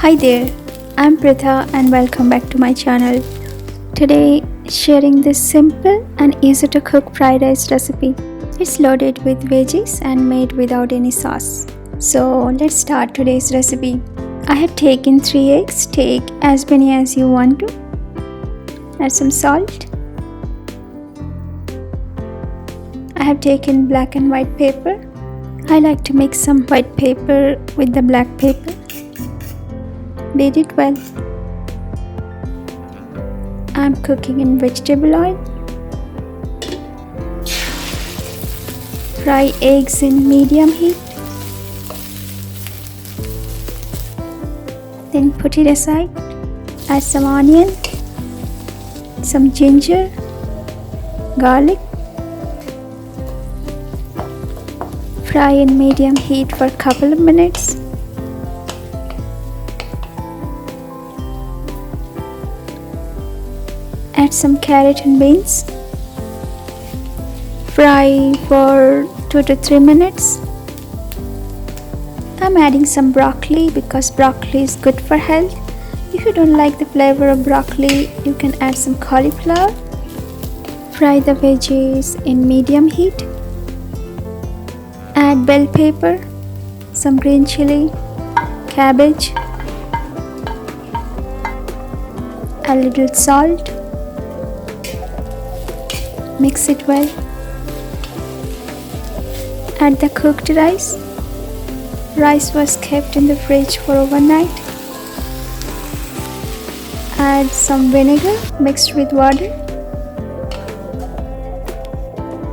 Hi there, I'm Pritha and welcome back to my channel. Today, sharing this simple and easy to cook fried rice recipe. It's loaded with veggies and made without any sauce. So let's start today's recipe. I have taken 3 eggs. Take as many as you want to. Add some salt. I have taken black and white pepper. I like to mix some white pepper with the black pepper. Beat it well. I'm cooking in vegetable oil. Fry eggs in medium heat. Then put it aside. Add some onion, some ginger, garlic. Fry in medium heat for a couple of minutes. Add some carrot and beans. Fry for 2 to 3 minutes. I'm adding some broccoli because broccoli is good for health. If you don't like the flavor of broccoli, you can add some cauliflower. Fry the veggies in medium heat. Add bell pepper, some green chili, cabbage, a little salt. Mix it well. Add the cooked rice. Rice was kept in the fridge for overnight. Add some vinegar mixed with water.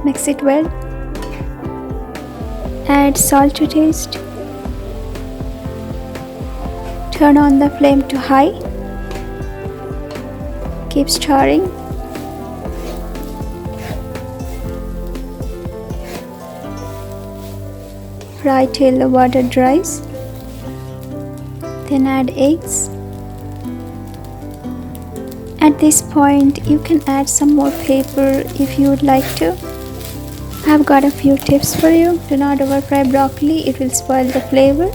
Mix it well. Add salt to taste. Turn on the flame to high. Keep stirring. Fry till the water dries. Then add eggs. At this point, you can add some more pepper if you would like to. I've got a few tips for you. Do not over fry broccoli, it will spoil the flavor.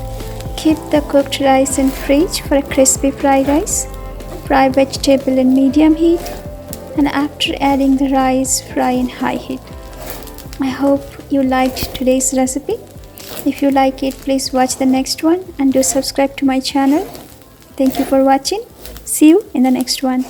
Keep the cooked rice in fridge for a crispy fried rice. Fry vegetable in medium heat. And after adding the rice, fry in high heat. I hope you liked today's recipe. If you like it, please watch the next one and do subscribe to my channel. Thank you for watching. See you in the next one.